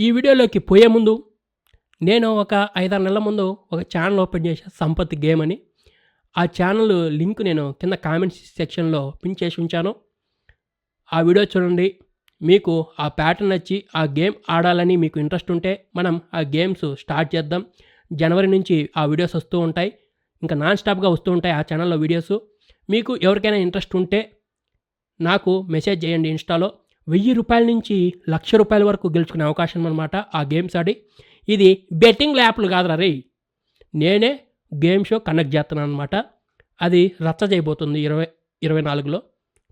ఈ వీడియోలోకి పోయే ముందు నేను ఒక 5-6 నెలల ముందు ఒక ఛానల్ ఓపెన్ చేశాను, సంపత్ గేమ్ అని. ఆ ఛానల్ లింక్ నేను కింద కామెంట్స్ సెక్షన్లో పిన్ చేసి ఉంచాను. ఆ వీడియో చూడండి. మీకు ఆ ప్యాటర్న్ నచ్చి ఆ గేమ్ ఆడాలని మీకు ఇంట్రెస్ట్ ఉంటే మనం ఆ గేమ్స్ స్టార్ట్ చేద్దాం. జనవరి నుంచి ఆ వీడియోస్ వస్తూ ఉంటాయి, ఇంకా నాన్ స్టాప్గా వస్తూ ఉంటాయి ఆ ఛానల్లో వీడియోస్. మీకు ఎవరికైనా ఇంట్రెస్ట్ ఉంటే నాకు మెసేజ్ చేయండి ఇన్స్టాలో. 1000 రూపాయల నుంచి 1,00,000 రూపాయల వరకు గెలుచుకునే అవకాశం అనమాట ఆ గేమ్స్ ఆడి. ఇది బెట్టింగ్ యాప్లు కాదురా రే, నేనే గేమ్ షో కండక్ట్ చేస్తున్నాను అనమాట. అది రచ్చ చేయబోతుంది 2024లో.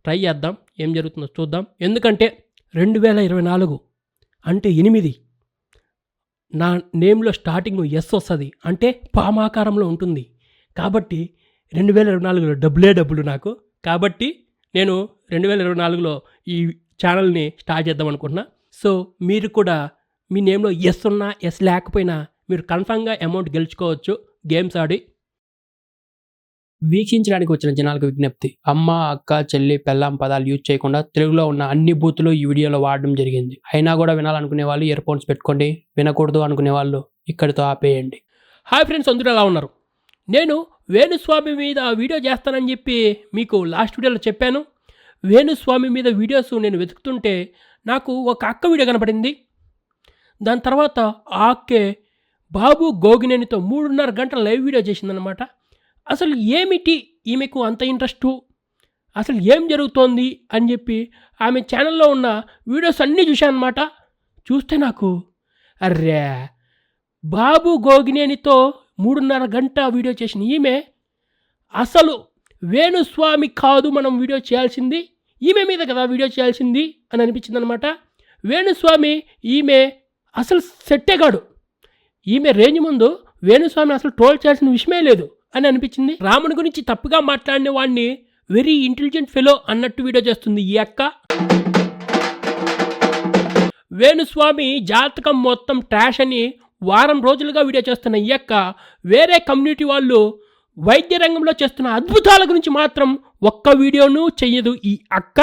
ట్రై చేద్దాం, ఏం జరుగుతుందో చూద్దాం. ఎందుకంటే 2024 అంటే 8 నా నేమ్లో స్టార్టింగ్ ఎస్ వస్తుంది, అంటే పామాకారంలో ఉంటుంది. కాబట్టి 2024లో డబ్బులు నాకు. కాబట్టి నేను 2024లో ఈ ఛానల్ని స్టార్ట్ చేద్దాం అనుకుంటున్నా. సో మీరు కూడా మీ నేమ్లో ఎస్ ఉన్నా ఎస్ లేకపోయినా మీరు కన్ఫామ్గా అమౌంట్ గెలుచుకోవచ్చు గేమ్స్ ఆడి. వీక్షించడానికి వచ్చిన జనాలకు విజ్ఞప్తి, అమ్మ, అక్క, చెల్లి, పెళ్ళాం పదాలు యూజ్ చేయకుండా తెలుగులో ఉన్న అన్ని బూతులు ఈ వీడియోలో వాడడం జరిగింది. అయినా కూడా వినాలనుకునే వాళ్ళు ఇయర్ ఫోన్స్ పెట్టుకోండి, వినకూడదు అనుకునే వాళ్ళు ఇక్కడితో ఆపేయండి. హాయ్ ఫ్రెండ్స్, అందరూ ఎలా ఉన్నారు? నేను వేణుస్వామి మీద వీడియో చేస్తానని చెప్పి మీకు లాస్ట్ వీడియోలో చెప్పాను. వేణుస్వామి మీద వీడియోస్ నేను వెతుకుతుంటే నాకు ఒక అక్క వీడియో కనపడింది. దాని తర్వాత ఆ అక్కే బాబు గోగినేనితో 3.5 గంటల లైవ్ వీడియో చేసిందనమాట. అసలు ఏమిటి ఈమెకు అంత ఇంట్రెస్టు, అసలు ఏం జరుగుతోంది అని చెప్పి ఆమె ఛానల్లో ఉన్న వీడియోస్ అన్నీ చూశాను అనమాట. చూస్తే నాకు అర్రే, బాబు గోగినేనితో 3.5 గంట వీడియో చేసిన ఈమె అసలు వేణుస్వామి కాదు మనం వీడియో చేయాల్సింది, ఈమె మీద కదా వీడియో చేయాల్సింది అని అనిపించింది అనమాట. వేణుస్వామి ఈమె అసలు సెట్టే కాడు, ఈమె రేంజ్ ముందు వేణుస్వామి అసలు ట్రోల్ చేయాల్సిన విషయమే లేదు అని అనిపించింది. రాముని గురించి తప్పుగా మాట్లాడిన వాడిని వెరీ ఇంటెలిజెంట్ ఫెలో అన్నట్టు వీడియో చేస్తుంది ఈ అక్క. వేణుస్వామి జాతకం మొత్తం ట్రాష్ అని వారం రోజులుగా వీడియో చేస్తున్న ఈ అక్క వేరే కమ్యూనిటీ వాళ్ళు వైద్య రంగంలో చేస్తున్న అద్భుతాల గురించి మాత్రం ఒక్క వీడియోను చెయ్యదు ఈ అక్క.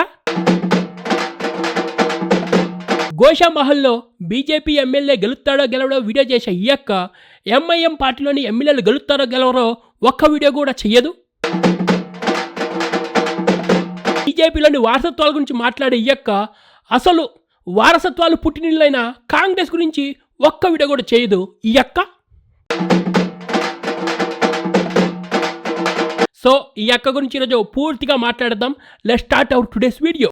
గోషామహల్లో బీజేపీ ఎమ్మెల్యే గెలుస్తాడో గెలవడో వీడియో చేసే ఈ అక్క ఎంఐఎం పార్టీలోని ఎమ్మెల్యేలు గెలుస్తారో గెలవరో ఒక్క వీడియో కూడా చెయ్యదు. బీజేపీలోని వారసత్వాల గురించి మాట్లాడే ఈ అక్క అసలు వారసత్వాలు పుట్టినిళ్ళైన కాంగ్రెస్ గురించి ఒక్క వీడియో కూడా చేయదు ఈ అక్క. సో ఈ అక్క గురించి ఈరోజు పూర్తిగా మాట్లాడదాం. Let's start our today's video.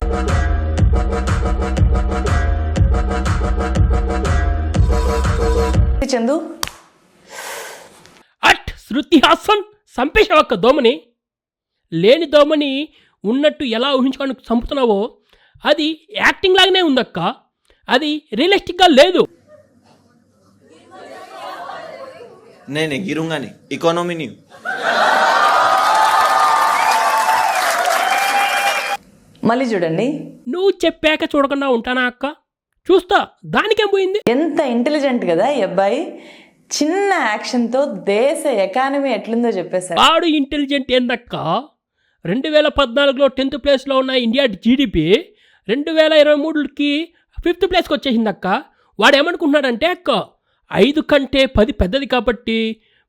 Chandu at Shruti Haasan సంపేశావు అక్క దోమని. లేని దోమని ఉన్నట్టు ఎలా ఊహించుకొని చంపుతున్నావో అది యాక్టింగ్ లాగానే ఉందక్క, అది రియలిస్టిక్గా లేదు. నేను గిరుంగా ఇకానమీ నీ మళ్ళీ చూడండి. నువ్వు చెప్పాక చూడకుండా ఉంటానా అక్క? చూస్తా, దానికేం పోయింది. ఎంత ఇంటెలిజెంట్ కదా ఈ అబ్బాయి, చిన్న యాక్షన్తో దేశ ఎకానమీ ఎట్లుందో చెప్పేశారు. వాడు ఇంటెలిజెంట్ ఏందక్క? 2014లో 10th ప్లేస్లో ఉన్న ఇండియా జీడిపి 2023కి 5th ప్లేస్కి వచ్చేసింది అక్క. వాడు ఏమనుకుంటున్నాడంటే అక్క 5 కంటే 10 పెద్దది కాబట్టి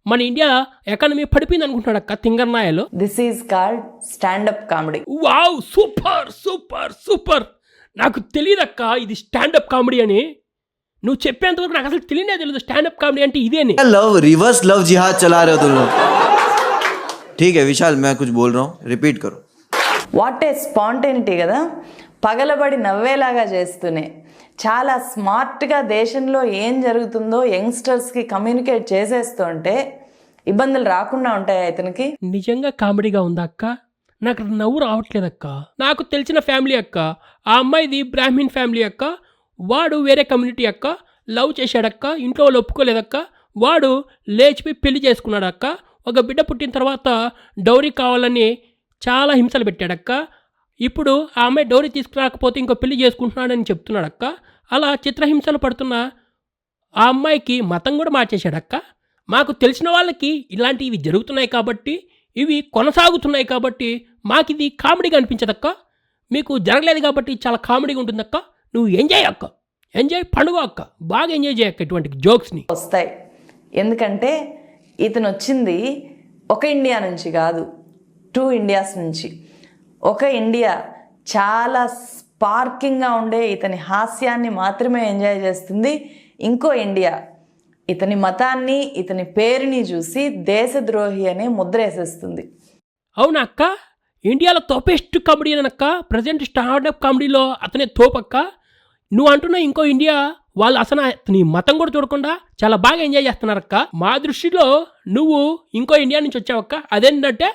మన ఇండియా ఎకానమీ పడిపోయింది అనుకుంటున్నాడు అక్క తింగర్నాయలు. This is called stand up comedy. Wow, super super super. నాకు తెలియదక్క ఇది స్టాండప్ కామెడీ అని. నువ్వు చెప్పేంతవరకు నాకు అసలు తెలియనే తెలియదు స్టాండప్ కామెడీ అంటే ఇదే అని. लव रिवर्स लव जिहाद चला रहे हो तुम लोग. ठीक है विशाल, मैं कुछ बोल रहा हूँ, रिपीट करो. వాట్ ఏ స్పాంటేనిటీ కదా, పగలబడి నవ్వేలాగా చేస్తూనే చాలా స్మార్ట్గా దేశంలో ఏం జరుగుతుందో యంగ్స్టర్స్కి కమ్యూనికేట్ చేసేస్తుంటే ఇబ్బందులు రాకుండా ఉంటాయి ఇతనికి. నిజంగా కామెడీగా ఉందా అక్క? నాకు నవ్వు రావట్లేదక్క. నాకు తెలిసిన ఫ్యామిలీ అక్క, ఆ అమ్మాయిది బ్రాహ్మిన్ ఫ్యామిలీ అక్క, వాడు వేరే కమ్యూనిటీ అక్క, లవ్ చేశాడక్క, ఇంట్లో వాళ్ళు ఒప్పుకోలేదక్క, వాడు లేచిపోయి పెళ్లి చేసుకున్నాడక్క. ఒక బిడ్డ పుట్టిన తర్వాత డౌరీ కావాలని చాలా హింసలు పెట్టాడక్క. ఇప్పుడు ఆ అమ్మాయి డౌరీ తీసుకురాకపోతే ఇంకో పెళ్లి చేసుకుంటున్నాడని చెప్తున్నాడక్క. అలా చిత్రహింసలు పడుతున్న ఆ అమ్మాయికి మతం కూడా మార్చేశాడక్క. మాకు తెలిసిన వాళ్ళకి ఇలాంటివి జరుగుతున్నాయి కాబట్టి, ఇవి కొనసాగుతున్నాయి కాబట్టి మాకు ఇది కామెడీగా అనిపించదక్క. మీకు జరగలేదు కాబట్టి చాలా కామెడీగా ఉంటుందక్క. నువ్వు ఎంజాయ్ అక్క, ఎంజాయ్ పండుగ అక్క, బాగా ఎంజాయ్ చేయక్క ఇటువంటి జోక్స్ని. వస్తాయి. ఎందుకంటే ఇతను వచ్చింది ఒక ఇండియా నుంచి కాదు, 2 ఇండియాస్ నుంచి. ఒక ఇండియా చాలా స్పార్కింగ్గా ఉండే ఇతని హాస్యాన్ని మాత్రమే ఎంజాయ్ చేస్తుంది. ఇంకో ఇండియా ఇతని మతాన్ని, ఇతని పేరుని చూసి దేశద్రోహి అనే ముద్ర వేసేస్తుంది. అవునా అక్క, ఇండియాలో తోపెస్ట్ కామెడీ అక్క, ప్రజెంట్ స్టాండప్ కామెడీలో అతనే తోపక్క. నువ్వు అంటున్న ఇంకో ఇండియా వాళ్ళు అసలు నీ మతం కూడా చూడకుండా చాలా బాగా ఎంజాయ్ చేస్తున్నారక్క. మా దృష్టిలో నువ్వు ఇంకో ఇండియా నుంచి వచ్చావక్క. అదేంటంటే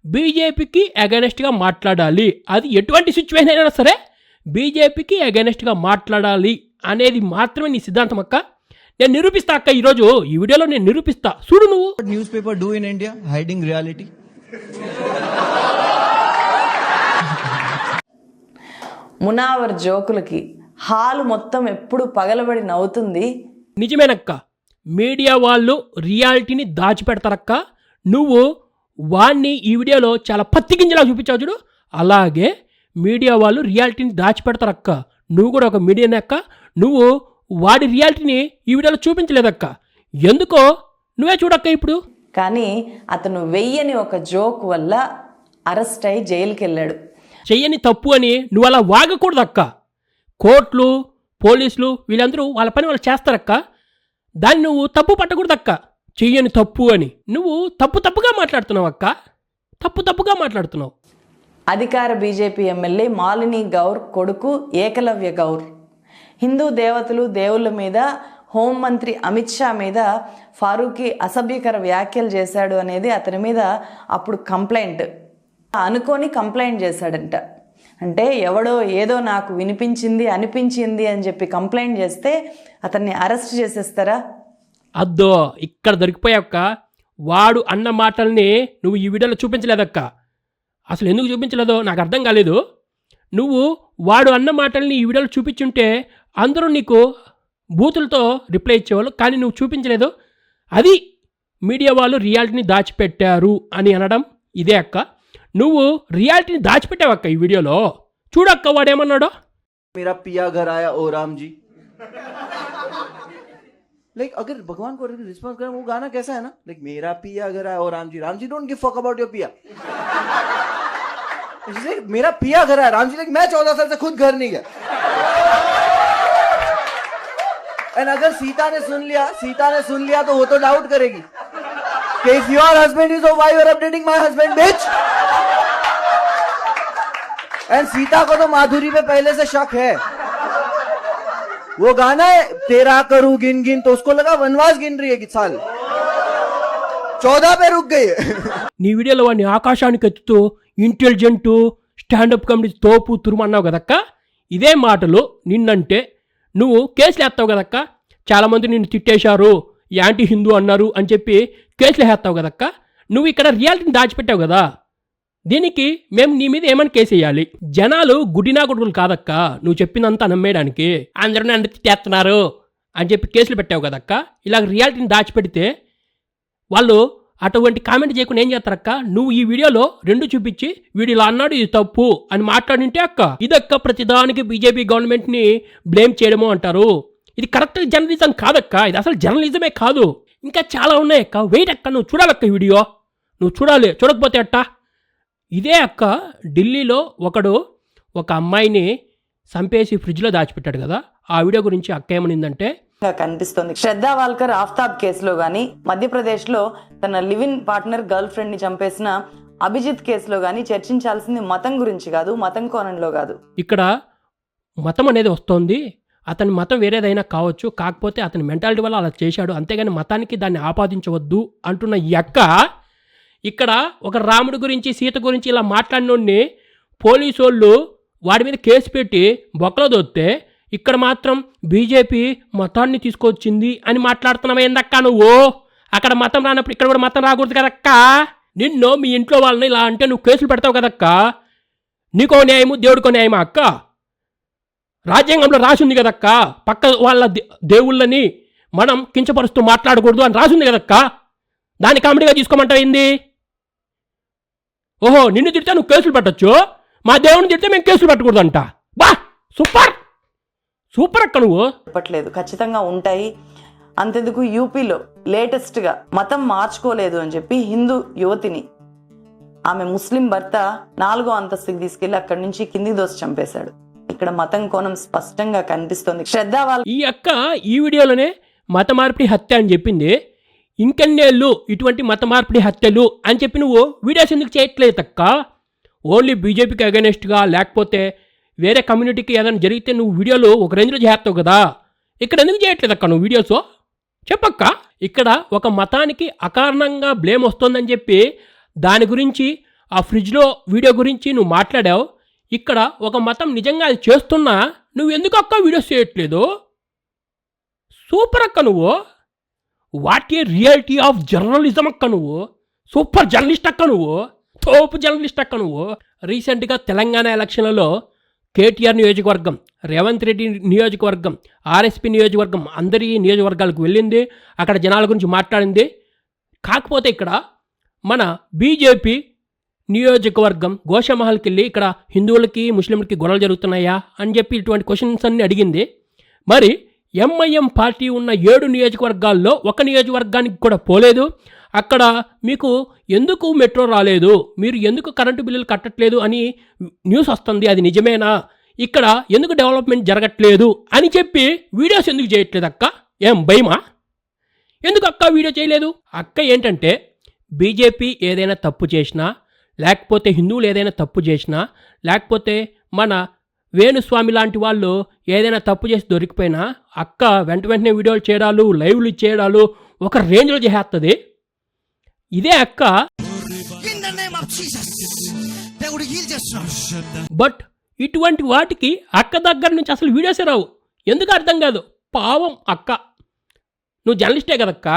బీజేపీకి అగైనెస్ట్గా మాట్లాడాలి, అది ఎటువంటి సిచ్యువేషన్ అయినా సరే బీజేపీకి అగైనెస్ట్గా మాట్లాడాలి అనేది మాత్రమే నీ సిద్ధాంతం అక్క. నేను నిరూపిస్తా అక్క, ఈరోజు ఈ వీడియోలో నేను నిరూపిస్తా, చూడు నువ్వు. Newspaper do in India, hiding reality. Munawar జోకులకి హాలు మొత్తం ఎప్పుడు పగలబడి నవ్వుతుంది. నిజమేనక్క, మీడియా వాళ్ళు రియాలిటీని దాచిపెడతారక్క. నువ్వు వాడిని ఈ వీడియోలో చాలా పత్తికింజలా చూపించావు చూడు, అలాగే మీడియా వాళ్ళు రియాలిటీని దాచిపెడతారక్క. నువ్వు కూడా ఒక మీడియానే అక్క. నువ్వు వాడి రియాలిటీని ఈ వీడియోలో చూపించలేదక్క, ఎందుకో నువ్వే చూడక్క ఇప్పుడు. కానీ అతను వెయ్యని ఒక జోక్ వల్ల అరెస్ట్ అయి జైలుకి వెళ్ళాడు. చెయ్యని తప్పు అని నువ్వు అలా వాగకూడదక్క. కోర్టులు, పోలీసులు వీళ్ళందరూ వాళ్ళ పని వాళ్ళు చేస్తారక్క. దాన్ని నువ్వు తప్పు పట్టకూడదక్క, చెయ్యని తప్పు అని. నువ్వు తప్పుగా మాట్లాడుతున్నావు అక్క, తప్పుగా మాట్లాడుతున్నావు. అధికార బీజేపీ ఎమ్మెల్యే మాలిని గౌర్ కొడుకు ఏకలవ్య గౌర్ హిందూ దేవతలు, దేవుళ్ళ మీద, హోంమంత్రి అమిత్ షా మీద ఫారూఖీ అసభ్యకర వ్యాఖ్యలు చేశాడు అనేది అతని మీద అప్పుడు కంప్లైంట్ అనుకొని కంప్లైంట్ చేశాడంట. అంటే ఎవడో ఏదో నాకు అనిపించింది అని చెప్పి కంప్లైంట్ చేస్తే అతన్ని అరెస్ట్ చేసేస్తారా? అద్దో ఇక్కడ దొరికిపోయాక. వాడు అన్న మాటల్ని నువ్వు ఈ వీడియోలో చూపించలేదక్క. అసలు ఎందుకు చూపించలేదో నాకు అర్థం కాలేదు. నువ్వు వాడు అన్న మాటల్ని ఈ వీడియోలో చూపించుంటే అందరూ నీకు బూతులతో రిప్లై ఇచ్చేవాళ్ళు, కానీ నువ్వు చూపించలేదు. అది మీడియా వాళ్ళు రియాలిటీని దాచిపెట్టారు అని అనడం ఇదే అక్క. నువ్వు రియాలిటీని దాచిపెట్టావక్క ఈ వీడియోలో. చూడక్క వాడేమన్నాడో. मेरा पिया घर आया ओ राम जी. लाइक अगर भगवान को रिस्पॉन्स करें, वो गाना कैसा है ना, लाइक मेरा पिया घर आया ओ Ram ji don't give fuck about your पिया. मेरा पिया घर आया राम जी, लाइक मैं 14 साल से खुद घर नहीं गया. एंड अगर सीता ने सुन लिया तो वो तो डाउट करेगी कि if your husband is, so why you are updating my husband, bitch. And Sita को तो माधुरी पे पहले से शक है. वो गाना है तेरा करूं गिन गिन, तो उसको लगा वनवास गिन रही है कि साल 14 पे रुक गई. నీ వీడియోలో వాడిని ఆకాశానికి ఎత్తుతూ ఇంటెలిజెంటు, స్టాండప్ కామెడీ తోపు తురుమన్నావు కదక్క. ఇదే మాటలు నిన్నంటే నువ్వు కేసులు వేస్తావు కదక్క. చాలామంది నిన్ను తిట్టేశారు, యాంటీ హిందూ అన్నారు అని చెప్పి కేసులు వేస్తావు కదక్క. నువ్వు ఇక్కడ రియాలిటీని దాచిపెట్టావు కదా, దీనికి మేము నీ మీద ఏమని కేసు వేయాలి? జనాలు గుడినా గుడుగులు కాదక్క నువ్వు చెప్పిందంతా నమ్మేయడానికి. అందరూ నన్ను తిట్టేస్తున్నారు అని చెప్పి కేసులు పెట్టావు కదక్క. ఇలా రియాలిటీని దాచిపెడితే వాళ్ళు అటువంటి కామెంట్ చేయకుండా ఏం చేస్తారక్క? నువ్వు ఈ వీడియోలో 2 చూపించి వీడు ఇలా అన్నాడు, ఇది తప్పు అని మాట్లాడింటే అక్క, ఇదక్క ప్రతిదానికి బీజేపీ గవర్నమెంట్ని బ్లేమ్ చేయడము అంటారు. ఇది కరెక్ట్ జర్నలిజం కాదక్క, ఇది అసలు జర్నలిజమే కాదు. ఇంకా చాలా ఉన్నాయక్క, వెయిట్ అక్క, నువ్వు చూడాలక్క ఈ వీడియో, నువ్వు చూడాలి. చూడకపోతే అట్ట. ఇదే అక్క ఢిల్లీలో ఒకడు ఒక అమ్మాయిని చంపేసి ఫ్రిడ్జ్లో దాచిపెట్టాడు కదా, ఆ వీడియో గురించి అక్క ఏమనిందంటే కనిపిస్తుంది. శ్రద్ధా వాల్కర్ ఆఫ్తాబ్ కేసులో కానీ, మధ్యప్రదేశ్లో తన లివిన్ పార్ట్నర్ గర్ల్ ఫ్రెండ్ని చంపేసిన అభిజిత్ కేసులో కానీ చర్చించాల్సింది మతం గురించి కాదు, మతం కోణంలో కాదు. ఇక్కడ మతం అనేది వస్తోంది. అతని మతం వేరేదైనా కావచ్చు, కాకపోతే అతని మెంటాలిటీ వల్ల అలా చేశాడు, అంతేగాని మతానికి దాన్ని ఆపాదించవద్దు అంటున్న ఈ అక్క ఇక్కడ ఒక రాముడి గురించి, సీత గురించి ఇలా మాట్లాడినోడిని పోలీసు వాళ్ళు వాడి మీద కేసు పెట్టి బొక్కలో దొత్తే, ఇక్కడ మాత్రం బీజేపీ మతాన్ని తీసుకొచ్చింది అని మాట్లాడుతున్నావు ఏందక్క నువ్వు? అక్కడ మతం రానప్పుడు ఇక్కడ కూడా మతం రాకూడదు కదక్క. నిన్ను మీ ఇంట్లో వాళ్ళని ఇలా అంటే నువ్వు కేసులు పెడతావు కదక్క. నీకో న్యాయము దేవుడికో న్యాయమా అక్క? రాజ్యాంగంలో రాసింది కదక్క, పక్క వాళ్ళ దేవుళ్ళని మనం కించపరుస్తూ మాట్లాడకూడదు అని రాసింది కదక్క. దాన్ని కామెడీగా తీసుకోమంటావు ఏంది? ఓహో, నిన్ను తిడితే నువ్వు కేసులు పెట్టచ్చు, మా దేవుడిని తిడితే మేము కేసులు పెట్టకూడదంట. బా సూపర్ సూపర్ అక్క నువ్వు. చెప్పట్లేదు, ఖచ్చితంగా ఉంటాయి. అంతెందుకు యూపీలో లేటెస్ట్గా మతం మార్చుకోలేదు అని చెప్పి హిందూ యువతిని ఆమె ముస్లిం భర్త 4వ అంతస్తుకి తీసుకెళ్లి అక్కడి నుంచి కిందికి దోసి చంపేశాడు. ఇక్కడ మతం కోణం స్పష్టంగా కనిపిస్తుంది. శ్రద్ధ వాళ్ళ ఈ అక్క ఈ వీడియోలోనే మత మార్పిడి హత్య అని చెప్పింది. ఇంకెన్నేళ్ళు ఇటువంటి మత మార్పిడి హత్యలు అని చెప్పి నువ్వు వీడియోస్ ఎందుకు చేయట్లేదు అక్క? ఓన్లీ బీజేపీకి అగెనెస్ట్గా లేకపోతే వేరే కమ్యూనిటీకి ఏదైనా జరిగితే నువ్వు వీడియోలు ఒక రేంజ్లో చేస్తావు కదా, ఇక్కడ ఎందుకు చేయట్లేదు అక్క నువ్వు వీడియోస్? చెప్పక్క. ఇక్కడ ఒక మతానికి అకారణంగా బ్లేమ్ వస్తుందని చెప్పి దాని గురించి ఆ ఫ్రిడ్జ్లో వీడియో గురించి నువ్వు మాట్లాడావు. ఇక్కడ ఒక మతం నిజంగా అది చేస్తున్నా నువ్వు ఎందుకు అక్క వీడియోస్ చేయట్లేదు? సూపర్ అక్క నువ్వు. What a reality of journalism అక్క నువ్వు. సూపర్ జర్నలిస్ట్ అక్క నువ్వు. తోపు జర్నలిస్ట్ అక్క నువ్వు. రీసెంట్గా తెలంగాణ ఎలక్షన్లలో కేటీఆర్ నియోజకవర్గం, రేవంత్ రెడ్డి నియోజకవర్గం, ఆర్ఎస్పీ నియోజకవర్గం అందరి నియోజకవర్గాలకు వెళ్ళింది. అక్కడ జనాల గురించి మాట్లాడింది. కాకపోతే ఇక్కడ మన బీజేపీ నియోజకవర్గం గోషామహల్కి వెళ్ళి ఇక్కడ హిందువులకి ముస్లింలకి గొడవలు జరుగుతున్నాయా అని చెప్పి ఇటువంటి క్వశ్చన్స్ అన్ని అడిగింది. మరి ఎంఐఎం పార్టీ ఉన్న 7 నియోజకవర్గాల్లో ఒక నియోజకవర్గానికి కూడా పోలేదు. అక్కడ మీకు ఎందుకు మెట్రో రాలేదు, మీరు ఎందుకు కరెంటు బిల్లులు కట్టట్లేదు అని న్యూస్ వస్తుంది, అది నిజమేనా, ఇక్కడ ఎందుకు డెవలప్మెంట్ జరగట్లేదు అని చెప్పి వీడియోస్ ఎందుకు చేయట్లేదు అక్క? ఏం భయమా? ఎందుకు అక్క వీడియో చేయలేదు? అక్క ఏంటంటే బీజేపీ ఏదైనా తప్పు చేసినా, లేకపోతే హిందువులు ఏదైనా తప్పు చేసినా, లేకపోతే మన వేణుస్వామి లాంటి వాళ్ళు ఏదైనా తప్పు చేసి దొరికిపోయినా అక్క వెంటనే వీడియోలు చేయడాలు, లైవ్లు చేయడాలు ఒక రేంజ్లో చేసేస్తుంది. ఇదే అక్క. బట్ ఇటువంటి వాటికి అక్క దగ్గర నుంచి అసలు వీడియోసే రావు. ఎందుకు అర్థం కాదు. పావం అక్క. నువ్వు జర్నలిస్టే కదక్క.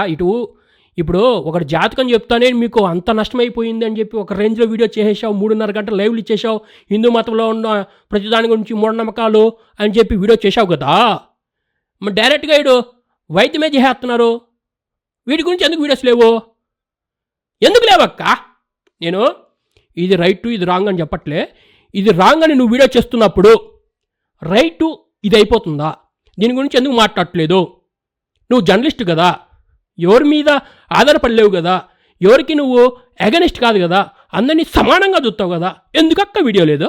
ఇప్పుడు ఒకటి జాతకం చెప్తానే మీకు అంత నష్టమైపోయింది అని చెప్పి ఒక రేంజ్లో వీడియో చేసేసావు, 3.5 గంటలు లైవ్లు ఇచ్చేసావు, హిందూ మతంలో ఉన్న ప్రతిదాని గురించి మూఢనమ్మకాలు అని చెప్పి వీడియో చేసావు కదా. మరి డైరెక్ట్గా వీడు వైద్యమే చేసేస్తున్నారు. వీటి గురించి ఎందుకు వీడియోస్ లేవు? ఎందుకు లేవక్క? నేను ఇది రైట్ ఇది రాంగ్ అని చెప్పట్లే. ఇది రాంగ్ అని నువ్వు వీడియో చేస్తున్నప్పుడు రైటు ఇది అయిపోతుందా? దీని గురించి ఎందుకు మాట్లాడట్లేదు? నువ్వు జర్నలిస్ట్ కదా, ఎవరి మీద ఆధారపడలేవు కదా, ఎవరికి నువ్వు అగెనిస్ట్ కాదు కదా, అందరినీ సమానంగా చూస్తావు కదా, ఎందుకక్క వీడియో లేదు?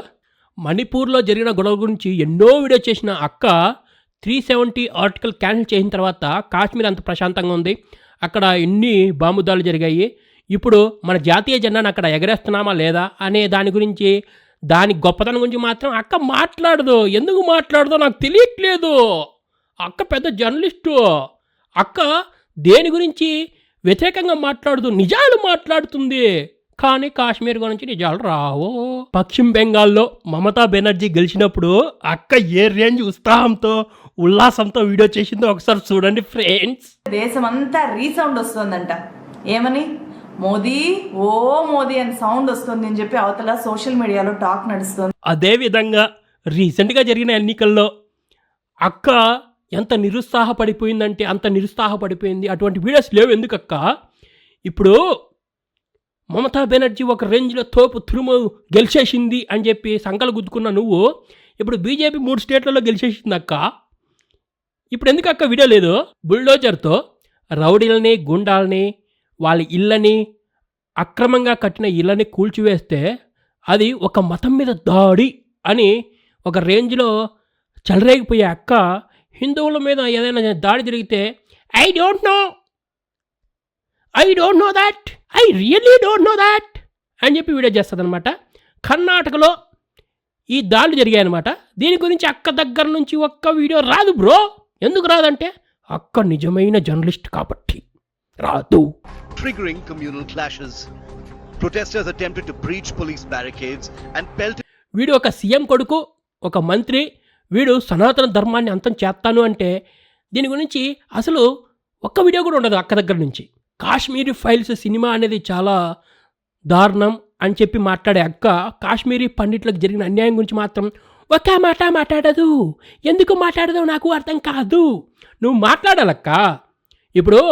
మణిపూర్లో జరిగిన గొడవ గురించి ఎన్నో వీడియో చేసిన అక్క 370 ఆర్టికల్ క్యాన్సిల్ చేసిన తర్వాత కాశ్మీర్ అంత ప్రశాంతంగా ఉంది, అక్కడ ఎన్ని బాంబుదాలు జరిగాయి, ఇప్పుడు మన జాతీయ జెండాను అక్కడ ఎగరేస్తున్నామా లేదా అనే దాని గురించి, దాని గొప్పతనం గురించి మాత్రం అక్క మాట్లాడదు. ఎందుకు మాట్లాడదో నాకు తెలియట్లేదు. అక్క పెద్ద జర్నలిస్టు. అక్క దేని గురించి వ్యతిరేకంగా మాట్లాడుతూ నిజాలు మాట్లాడుతుంది, కానీ కాశ్మీర్ గురించి నిజాలు రావు. పశ్చిమ బెంగాల్లో మమతా బెనర్జీ గెలిచినప్పుడు అక్క ఏ రేంజ్ ఉత్సాహంతో ఉల్లాసంతో వీడియో చేసిందో ఒకసారి చూడండి ఫ్రెండ్స్. దేశమంతా రీసౌండ్ వస్తుందంట. ఏమని? మోదీ ఓ మోదీ అని సౌండ్ వస్తుంది అని చెప్పి అవతల సోషల్ మీడియాలో టాక్ నడుస్తుంది. అదేవిధంగా రీసెంట్గా జరిగిన ఎన్నికల్లో అక్క ఎంత నిరుత్సాహపడిపోయిందంటే అంత నిరుత్సాహపడిపోయింది. అటువంటి వీడియోస్ లేవు. ఎందుకక్క? ఇప్పుడు మమతా బెనర్జీ ఒక రేంజ్లో తోపు తురుము గెలిచేసింది అని చెప్పి సంకలు గుద్దుకున్న నువ్వు ఇప్పుడు బీజేపీ 3 స్టేట్లలో గెలిచేసింది అక్క. ఇప్పుడు ఎందుకు అక్క వీడియో లేదు? బుల్డోజర్తో రౌడీలని, గుండాలని, వాళ్ళ ఇళ్ళని, అక్రమంగా కట్టిన ఇళ్ళని కూల్చివేస్తే అది ఒక మతం మీద దాడి అని ఒక రేంజ్లో చెలరేగిపోయే అక్క హిందువుల మీద ఏదైనా దాడి జరిగితే I don't know that, I really don't know that అని చెప్పి వీడియో చేస్తుంది అనమాట. కర్ణాటకలో ఈ దాడులు జరిగాయి అనమాట. దీని గురించి అక్క దగ్గర నుంచి ఒక్క వీడియో రాదు బ్రో. ఎందుకు రాదంటే అక్క నిజమైన జర్నలిస్ట్ కాబట్టి రాదు. Triggering communal clashes. Protesters attempted to breach police barricades and pelted. వీడు ఒక సీఎం కొడుకు, ఒక మంత్రి, వీడు సనాతన ధర్మాన్ని అంతం చేస్తాను అంటే దీని గురించి అసలు ఒక్క వీడియో కూడా ఉండదు అక్క దగ్గర నుంచి. కాశ్మీరీ ఫైల్స్ సినిమా అనేది చాలా దారుణం అని చెప్పి మాట్లాడే అక్క కాశ్మీరీ పండిట్లకు జరిగిన అన్యాయం గురించి మాత్రం ఒక్క మాట మాట్లాడదు. ఎందుకు మాట్లాడదో నాకు అర్థం కాదు. నువ్వు మాట్లాడాలక్క. ఇప్పుడు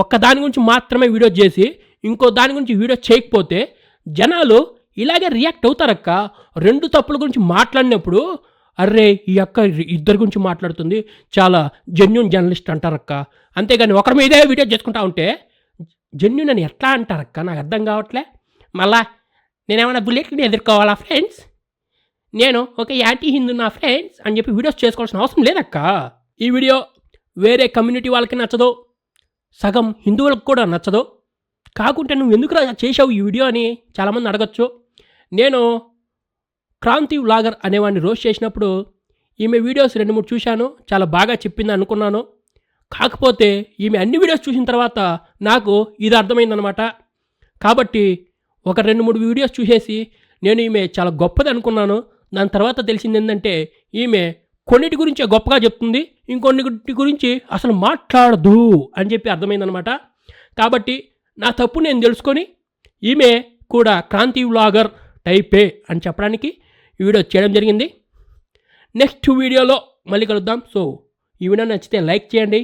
ఒక్క దాని గురించి మాత్రమే వీడియో చేసి ఇంకో దాని గురించి వీడియో చేయకపోతే జనాలు ఇలాగే రియాక్ట్ అవుతారక్క. 2 తప్పుల గురించి మాట్లాడినప్పుడు అర్రే ఈ అక్క ఇద్దరి గురించి మాట్లాడుతుంది, చాలా జెన్యున్ జర్నలిస్ట్ అంటారక్క. అంతేగాని ఒకరి మీదే వీడియో చేసుకుంటా ఉంటే జెన్యున్ అని ఎట్లా అంటారక్క? నాకు అర్థం కావట్లే. మళ్ళా నేనేమైనా బుల్లెట్ని ఎదుర్కోవాలా ఫ్రెండ్స్, నేను ఒక యాంటీ హిందూ నా ఫ్రెండ్స్ అని చెప్పి వీడియోస్ చేసుకోవాల్సిన అవసరం లేదక్క. ఈ వీడియో వేరే కమ్యూనిటీ వాళ్ళకి నచ్చదు, సగం హిందువులకు కూడా నచ్చదు. కాకుంటే నువ్వు ఎందుకు చేసావు ఈ వీడియో అని చాలామంది అడగచ్చు. నేను క్రాంతి వ్లాగర్ అనేవాడిని రోస్ట్ చేసినప్పుడు ఈమె వీడియోస్ 2-3 చూశాను, చాలా బాగా చెప్పింది అనుకున్నాను. కాకపోతే ఈమె అన్ని వీడియోస్ చూసిన తర్వాత నాకు ఇది అర్థమైందనమాట. కాబట్టి ఒక 2-3 వీడియోస్ చూసేసి నేను ఈమె చాలా గొప్పది అనుకున్నాను. దాని తర్వాత తెలిసింది ఏంటంటే ఈమె కొన్నిటి గురించే గొప్పగా చెప్తుంది, ఇంకొన్నిటి గురించి అసలు మాట్లాడదు అని చెప్పి అర్థమైందనమాట. కాబట్టి నా తప్పు నేను తెలుసుకొని ఈమె కూడా క్రాంతి వ్లాగర్ టైపే అని చెప్పడానికి ఈ వీడియో చేయడం జరిగింది. నెక్స్ట్ వీడియోలో మళ్ళీ కలుద్దాం. సో ఈ వీడియో నచ్చితే లైక్ చేయండి,